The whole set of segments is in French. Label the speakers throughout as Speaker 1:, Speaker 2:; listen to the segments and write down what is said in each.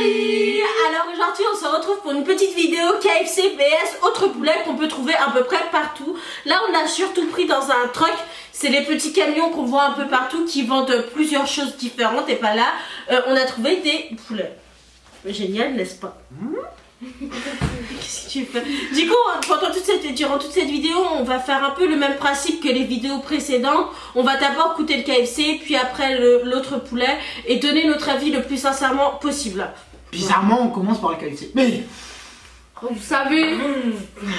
Speaker 1: Salut. Alors aujourd'hui on se retrouve pour une petite vidéo KFC vs autre poulet qu'on peut trouver à peu près partout. Là on a surtout pris dans un truck, c'est les petits camions qu'on voit un peu partout qui vendent plusieurs choses différentes. Et pas là, on a trouvé des poulets. Génial, n'est-ce pas? Qu'est-ce que tu fais? Du coup, durant toute cette vidéo, on va faire un peu le même principe que les vidéos précédentes. On va d'abord goûter le KFC, puis après l'autre poulet, et donner notre avis le plus sincèrement possible.
Speaker 2: Bizarrement, on commence par le KFC. Mais
Speaker 1: vous savez,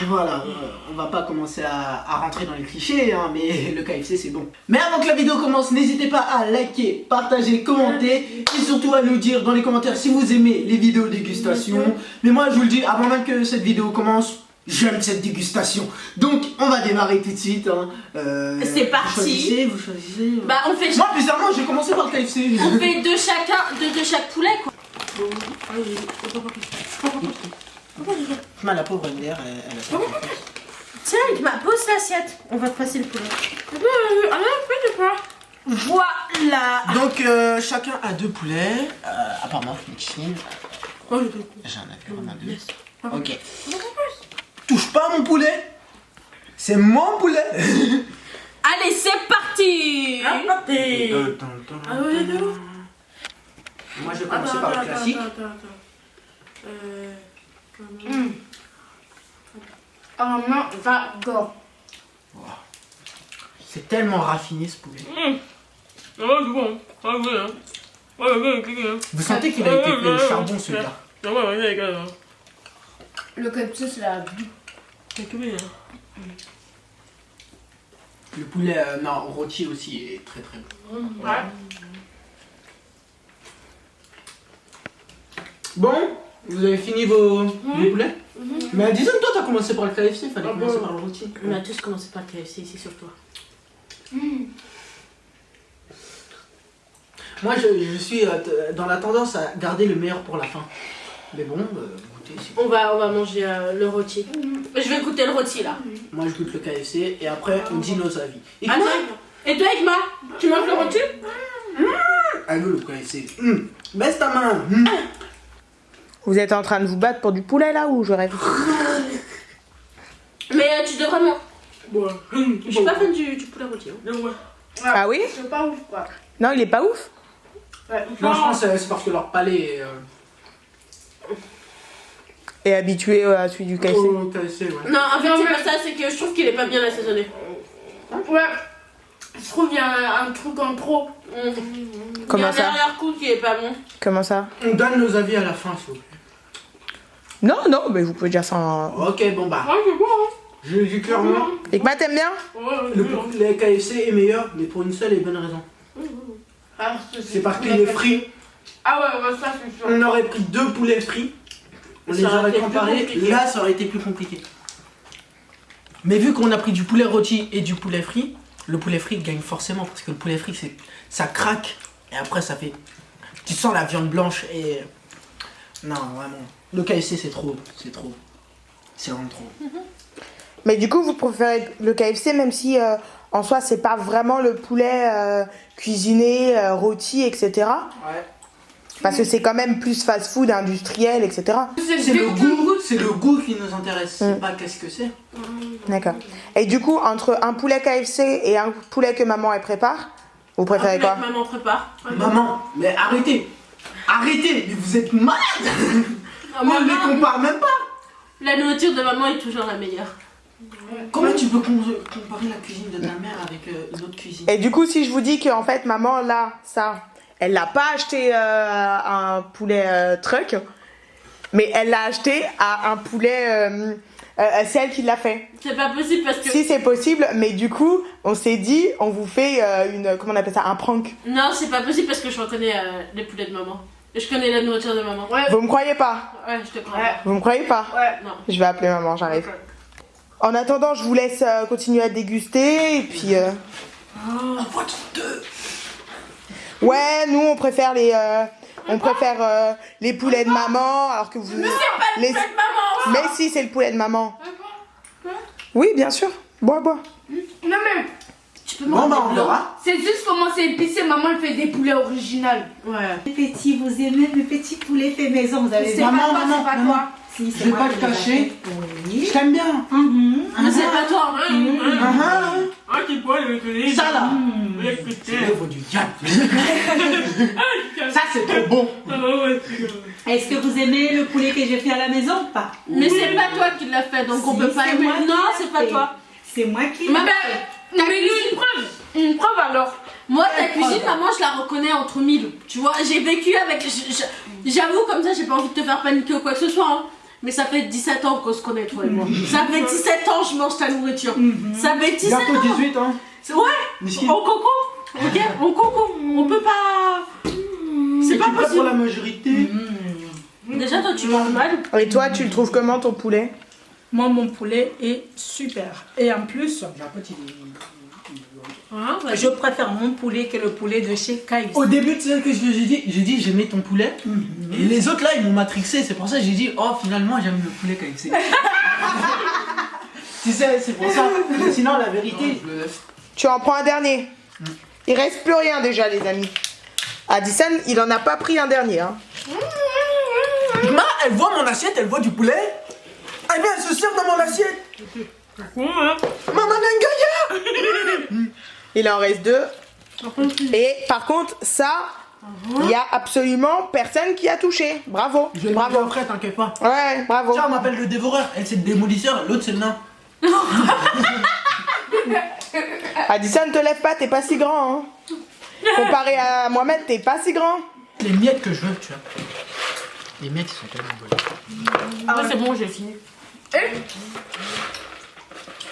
Speaker 2: voilà, on va pas commencer à rentrer dans les clichés, hein, mais le KFC c'est bon. Mais avant que la vidéo commence, n'hésitez pas à liker, partager, commenter et surtout à nous dire dans les commentaires si vous aimez les vidéos dégustation. Mais moi je vous le dis, avant même que cette vidéo commence, j'aime cette dégustation. Donc on va démarrer tout de suite. Hein.
Speaker 1: C'est parti.
Speaker 2: Vous choisissez.
Speaker 1: Bah on fait.
Speaker 2: Moi bizarrement j'ai commencé par le KFC.
Speaker 1: On fait de chaque poulet quoi.
Speaker 2: La pauvre MDR, elle a pas.
Speaker 1: Tiens, Igma, pose l'assiette. On va te passer le poulet. Voilà.
Speaker 2: Donc chacun a deux poulets. À part moi, Michine. J'en ai vraiment deux. Ok. Touche pas à mon poulet. C'est mon poulet.
Speaker 1: Allez, c'est parti.
Speaker 2: Moi je vais commencer par le classique.
Speaker 3: Oh non, j'adore.
Speaker 2: Wow. C'est tellement raffiné ce poulet. Vous sentez qu'il a été fait au charbon ce gars.
Speaker 3: Le KFC c'est la vie.
Speaker 2: Le poulet non, rôti aussi est très très bon.
Speaker 3: Ouais.
Speaker 2: Bon, vous avez fini vos poulets? Mais disons que toi t'as commencé par le KFC, fallait commencer par le rôti.
Speaker 1: On a tous commencé par le KFC ici sur toi.
Speaker 2: Moi je suis dans la tendance à garder le meilleur pour la fin. Mais bon, goûtez si vous...
Speaker 1: On va manger le rôti. Je vais goûter le rôti là.
Speaker 2: Moi je goûte le KFC et après on dit nos avis. Et
Speaker 1: Ah,
Speaker 2: moi,
Speaker 1: et toi Igma, tu manges le rôti?
Speaker 2: allô le KFC. Baisse ta main.
Speaker 4: Vous êtes en train de vous battre pour du poulet là ou je rêve?
Speaker 1: Mais tu devrais manger. Je suis pas fan du poulet rôti. Hein.
Speaker 4: Ah oui?
Speaker 3: C'est pas ouf quoi.
Speaker 4: Non, il est pas ouf?
Speaker 3: Ouais.
Speaker 2: Non, je pense que c'est parce que leur palais
Speaker 4: Et habitué à celui du KFC.
Speaker 2: au KFC, ouais.
Speaker 1: Non, en fait c'est pas ça, c'est que je trouve qu'il est pas bien assaisonné.
Speaker 3: Ouais. Je trouve qu'il y a un truc en trop.
Speaker 4: Comment
Speaker 1: Il y a
Speaker 4: ça?
Speaker 1: un arrière-coup qui est pas bon.
Speaker 4: Comment ça?
Speaker 2: On donne nos avis à la fin, s'il vous plaît.
Speaker 4: Non, non, mais vous pouvez dire ça en...
Speaker 2: Ok, bon bah.
Speaker 3: Ouais, c'est bon hein.
Speaker 2: Je dis clairement,
Speaker 4: Igma, t'aimes bien?
Speaker 2: le KFC est meilleur, mais pour une seule et bonne raison.
Speaker 3: Ah,
Speaker 2: C'est parce qu'il est frit.
Speaker 3: Ah ouais, bah, ça c'est sûr.
Speaker 2: On aurait pris deux poulets frits, on les
Speaker 1: Ça aurait
Speaker 2: aurait
Speaker 1: été plus
Speaker 2: comparés,
Speaker 1: compliqué.
Speaker 2: là ça aurait été plus compliqué. Mais vu qu'on a pris du poulet rôti et du poulet frit, le poulet frit gagne forcément parce que le poulet frit ça craque et après ça fait... Tu sens la viande blanche et... Non, vraiment. Le KFC c'est trop, c'est trop. C'est vraiment trop.
Speaker 4: Mais du coup, vous préférez le KFC même si en soi c'est pas vraiment le poulet cuisiné, rôti, etc.
Speaker 2: Ouais.
Speaker 4: Parce que c'est quand même plus fast-food, industriel, etc.
Speaker 2: C'est le goût qui nous intéresse, c'est pas qu'est-ce que c'est.
Speaker 4: D'accord. Et du coup, entre un poulet KFC et un poulet que maman elle prépare, vous préférez quoi?
Speaker 1: Maman prépare.
Speaker 2: Maman, mais arrêtez. Arrêtez, mais vous êtes malade. On ne les compare même pas.
Speaker 1: La nourriture de maman est toujours la meilleure.
Speaker 2: Comment tu peux comparer la cuisine de ta mère avec une autre cuisine?
Speaker 4: Et du coup, si je vous dis que en fait maman là, ça, elle l'a pas acheté à un poulet truck, mais elle l'a acheté à un poulet, c'est elle qui l'a fait.
Speaker 1: C'est pas possible parce que...
Speaker 4: Si c'est possible, mais du coup, on s'est dit, on vous fait une, comment on appelle ça, un prank.
Speaker 1: Non, c'est pas possible parce que je reconnais les poulets de maman. Et je connais la nourriture de maman.
Speaker 3: Ouais.
Speaker 4: Vous me croyez pas?
Speaker 1: Ouais, je te crois.
Speaker 3: Ouais.
Speaker 4: Vous me croyez pas?
Speaker 3: Ouais.
Speaker 1: Non.
Speaker 4: Je vais appeler maman, j'arrive. En attendant, je vous laisse continuer à déguster et puis.
Speaker 2: Envoie ton deux.
Speaker 4: Ouais, nous on préfère les poulets de maman, alors que vous.
Speaker 1: Mais c'est pas le poulet de maman.
Speaker 4: Mais si, c'est le poulet de maman. Oui, bien sûr. Bois, bois.
Speaker 3: Non mais
Speaker 1: Tu peux
Speaker 2: Bon,
Speaker 1: manger
Speaker 2: bah,
Speaker 1: des
Speaker 2: on
Speaker 1: blancs.
Speaker 2: verra.
Speaker 3: C'est juste comment c'est épicé. Maman, elle fait des poulets originales.
Speaker 1: Ouais.
Speaker 5: Les petits, vous aimez mes petits poulets faits maison, vous avez
Speaker 3: C'est
Speaker 5: vu?
Speaker 3: pas
Speaker 2: Maman,
Speaker 3: toi,
Speaker 2: maman,
Speaker 3: c'est pas
Speaker 2: maman.
Speaker 3: toi.
Speaker 5: Si,
Speaker 2: Je vais
Speaker 5: moi
Speaker 2: pas
Speaker 5: qui
Speaker 2: te
Speaker 5: l'ai
Speaker 2: cacher.
Speaker 5: fait. Oui.
Speaker 2: Je t'aime bien.
Speaker 1: Mais c'est pas toi.
Speaker 2: Ah,
Speaker 6: Tu peux le tenir.
Speaker 2: ça là.
Speaker 6: Le
Speaker 2: C'est
Speaker 6: putain.
Speaker 2: l'œuvre du diable. Ça c'est trop bon.
Speaker 5: Est-ce que vous aimez le poulet que j'ai fait à la maison ou pas?
Speaker 1: Mais c'est pas toi qui l'as fait, donc on
Speaker 5: Si,
Speaker 1: peut pas
Speaker 5: c'est
Speaker 1: aimer.
Speaker 5: moi qui
Speaker 1: Non,
Speaker 5: l'ai
Speaker 1: c'est pas
Speaker 5: fait.
Speaker 1: toi.
Speaker 5: C'est moi qui
Speaker 3: Mais
Speaker 5: l'ai
Speaker 3: ben, mais nous, une preuve. Une preuve alors.
Speaker 1: Moi, ta cuisine, maman, je la reconnais entre mille. Tu vois, j'ai vécu avec. J'avoue, comme ça, j'ai pas envie de te faire paniquer ou quoi que ce soit. Hein. Mais ça fait 17 ans qu'on se connaît, toi et moi. Ça fait 17 ans que je mange ta nourriture. Ça fait 17
Speaker 2: Bientôt
Speaker 1: ans.
Speaker 2: 18 hein.
Speaker 1: Ouais,
Speaker 2: Miskin.
Speaker 1: on coco. Ok, on coco. On peut pas. C'est pas
Speaker 2: Tu prêt pour
Speaker 1: possible.
Speaker 2: la majorité.
Speaker 1: Déjà, toi, tu manges mal.
Speaker 4: Et toi, tu le trouves comment ton poulet?
Speaker 7: Moi, mon poulet est super. Et en plus,
Speaker 1: Hein, vas-y.
Speaker 7: je préfère mon poulet que le poulet de chez KFC.
Speaker 2: Au début, tu sais que j'ai dit? J'ai dit j'aimais ton poulet. Et les autres là, ils m'ont matrixé. C'est pour ça que j'ai dit, oh finalement, j'aime le poulet KFC. Tu sais, c'est pour ça. Mais sinon, la vérité, je le laisse.
Speaker 4: Tu en prends un dernier. Il reste plus rien déjà, les amis. Addison, il en a pas pris un dernier. Hein.
Speaker 2: Ma, elle voit mon assiette, elle voit du poulet. Eh bien, elle se sert dans mon assiette. Maman Nangaya.
Speaker 4: Il en reste 2. Et par contre, ça, il y a absolument personne qui a touché. Bravo.
Speaker 2: Je vais le manger
Speaker 4: Bravo.
Speaker 2: après, t'inquiète pas.
Speaker 4: Ouais, bravo.
Speaker 2: Tiens, on m'appelle le dévoreur. Elle, c'est le démolisseur. L'autre, c'est le nain.
Speaker 4: Addison, te lève pas, t'es pas si grand. Hein. Comparé à Mohamed, t'es pas si grand.
Speaker 2: Les miettes que je veux, tu vois. Les miettes, ils sont tellement bonnes.
Speaker 1: Ah ouais, c'est bon, j'ai fini.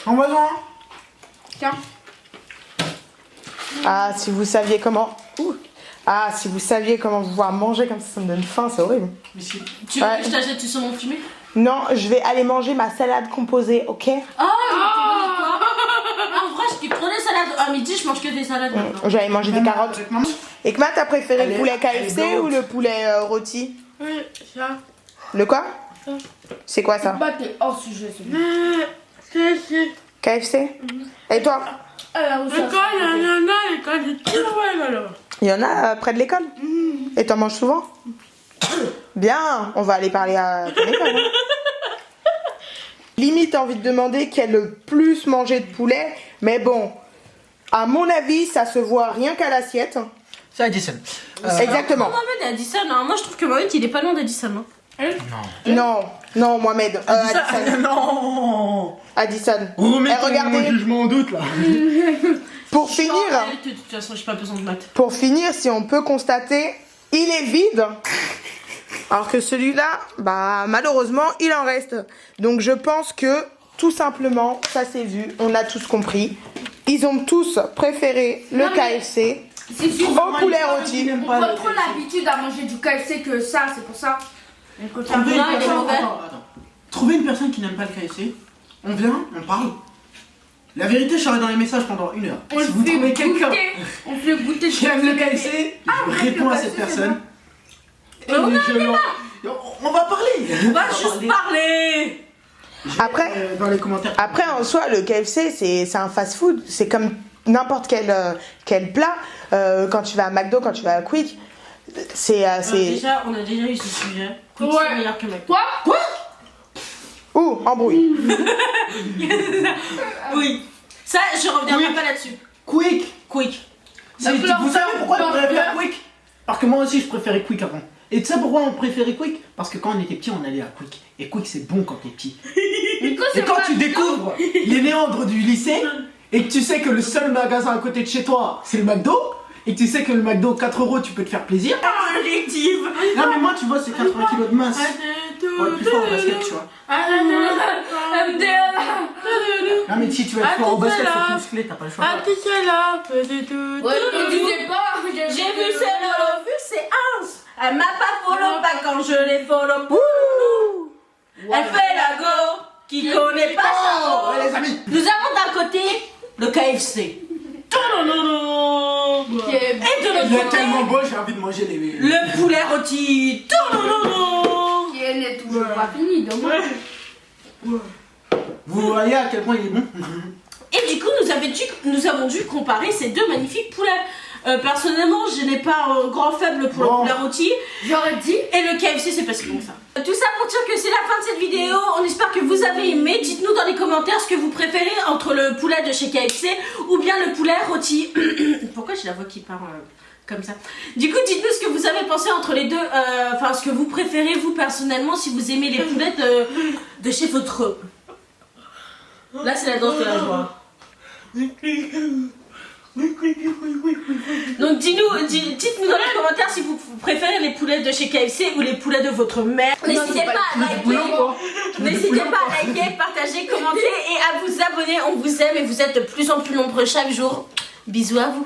Speaker 2: En voisin.
Speaker 3: Tiens.
Speaker 4: Ah, si vous saviez comment. Ouh. Ah, si vous saviez comment pouvoir manger comme ça me donne faim, c'est horrible.
Speaker 2: Mais si.
Speaker 1: Tu veux
Speaker 4: Ouais.
Speaker 1: que je t'achète du saumon fumé?
Speaker 4: Non, je vais aller manger ma salade composée, ok?
Speaker 1: Ah, en vrai, je kiffe trop les salades. À midi, je mange que des salades maintenant.
Speaker 4: Je vais aller manger des carottes.
Speaker 2: Avec maman.
Speaker 4: Et Kma, t'as préféré
Speaker 2: Elle
Speaker 4: le
Speaker 2: est-
Speaker 4: poulet
Speaker 2: elle est
Speaker 4: KFC
Speaker 2: blonde.
Speaker 4: ou le poulet rôti?
Speaker 3: Oui, ça.
Speaker 4: Le quoi? C'est quoi ça?
Speaker 3: Bah, t'es hors sujet, c'est bon.
Speaker 4: KFC? Et toi?
Speaker 3: Alors, ça,
Speaker 4: Il y en a près de l'école? Et t'en manges souvent? Bien, on va aller parler à ton école. Hein. Limite, envie de demander qui a le plus mangé de poulet, mais bon, à mon avis, ça se voit rien qu'à l'assiette.
Speaker 2: C'est Addison.
Speaker 4: Exactement.
Speaker 1: Mohamed et Addison, hein. Moi je trouve que Mohamed il est pas loin d'Addison. Hein.
Speaker 4: Non, non, Mohamed. Addison.
Speaker 2: Non.
Speaker 4: Addison.
Speaker 2: Remets
Speaker 4: Eh, regardez.
Speaker 2: jugement en doute là.
Speaker 4: Pour finir,
Speaker 1: De toute façon, j'ai pas besoin de maths.
Speaker 4: pour finir, si on peut constater, il est vide. Alors que celui-là, bah malheureusement, il en reste. Donc je pense que tout simplement, ça s'est vu, on a tous compris. Ils ont tous préféré le
Speaker 3: Non, mais-
Speaker 4: KFC
Speaker 3: c'est juste.
Speaker 4: au poulet rôti.
Speaker 3: On prend trop l'habitude à manger du KFC que ça, c'est pour ça. On continue.
Speaker 2: Trouver une
Speaker 1: Non, il est
Speaker 2: personne-
Speaker 1: mauvais.
Speaker 2: attends. Trouver une personne qui n'aime pas le KFC, on vient, on parle. La vérité, je serai dans les messages pendant 1 heure.
Speaker 3: On
Speaker 2: Si
Speaker 3: le
Speaker 2: vous
Speaker 3: fait
Speaker 2: trouvez quelqu'un
Speaker 3: goûter. On fait goûter
Speaker 2: qui aime le KFC, je réponds à cette personne. Et on va parler.
Speaker 1: On va juste parler.
Speaker 4: Après,
Speaker 2: Dans les commentaires.
Speaker 4: après en soi, le KFC, c'est un fast-food. C'est comme n'importe quel plat. Quand tu vas à McDo, quand tu vas à Quick, c'est...
Speaker 1: Déjà, on a déjà eu ce sujet. Quick,
Speaker 3: Ouais.
Speaker 1: c'est meilleur que Mac.
Speaker 3: Quoi?
Speaker 4: Ouh, embrouille.
Speaker 1: Oui. Ça, je reviendrai
Speaker 2: Oui.
Speaker 1: pas là-dessus.
Speaker 2: Quick.
Speaker 1: Quick.
Speaker 2: C'est-
Speaker 3: Burger,
Speaker 2: Vous savez pourquoi on
Speaker 3: burger.
Speaker 2: préfère Quick? Parce que moi aussi je préférais Quick avant. Et tu sais pourquoi on préférait Quick? Parce que quand on était petit on allait à Quick. Et Quick c'est bon quand t'es petit.
Speaker 3: Nico,
Speaker 2: Et
Speaker 3: c'est
Speaker 2: quand
Speaker 3: pas
Speaker 2: tu découvres les méandres du lycée et que tu sais que le seul magasin à côté de chez toi c'est le McDo et que tu sais que le McDo 4 € tu peux te faire plaisir.
Speaker 1: Collective.
Speaker 2: Non mais moi tu vois c'est 80 kilos de masse. Pour être plus fort au basket tu vois. Non mais si tu veux être fort au basket faut te muscler t'as pas le choix.
Speaker 3: Ouais, on disait pas.
Speaker 1: J'ai vu c'est le vu c'est 11. Elle m'a pas follow pas quand je l'ai follow. Ouh. Elle fait la go qui connaît pas ça.
Speaker 2: Ouais les amis.
Speaker 1: Nous avons d'un côté le KFC.
Speaker 3: Qui est-
Speaker 1: Et de
Speaker 2: Il est
Speaker 1: l'autre côté,
Speaker 2: tellement beau j'ai envie de manger les.
Speaker 1: le poulet rôti.
Speaker 3: qui n'est toujours pas fini, dommage.
Speaker 2: Vous voyez à quel point il est bon.
Speaker 1: Et du coup, nous avons dû comparer ces deux magnifiques poulets. Personnellement, je n'ai pas un grand faible pour le poulet rôti.
Speaker 3: J'aurais dit.
Speaker 1: Et le KFC, c'est pas si bon que ça. Tout ça pour dire que c'est la fin de cette vidéo. On espère que vous avez aimé. Dites-nous dans les commentaires ce que vous préférez entre le poulet de chez KFC ou bien le poulet rôti. Pourquoi j'ai la voix qui part comme ça? Du coup, dites-nous ce que vous avez pensé entre les deux. Enfin, ce que vous préférez, vous, personnellement, si vous aimez les poulets de chez votre... Là, c'est la danse de la joie. Donc dites-nous dans les commentaires si vous préférez les poulets de chez KFC ou les poulets de votre mère. N'hésitez pas à liker, partager, commenter et à vous abonner. On vous aime et vous êtes de plus en plus nombreux chaque jour. Bisous à vous.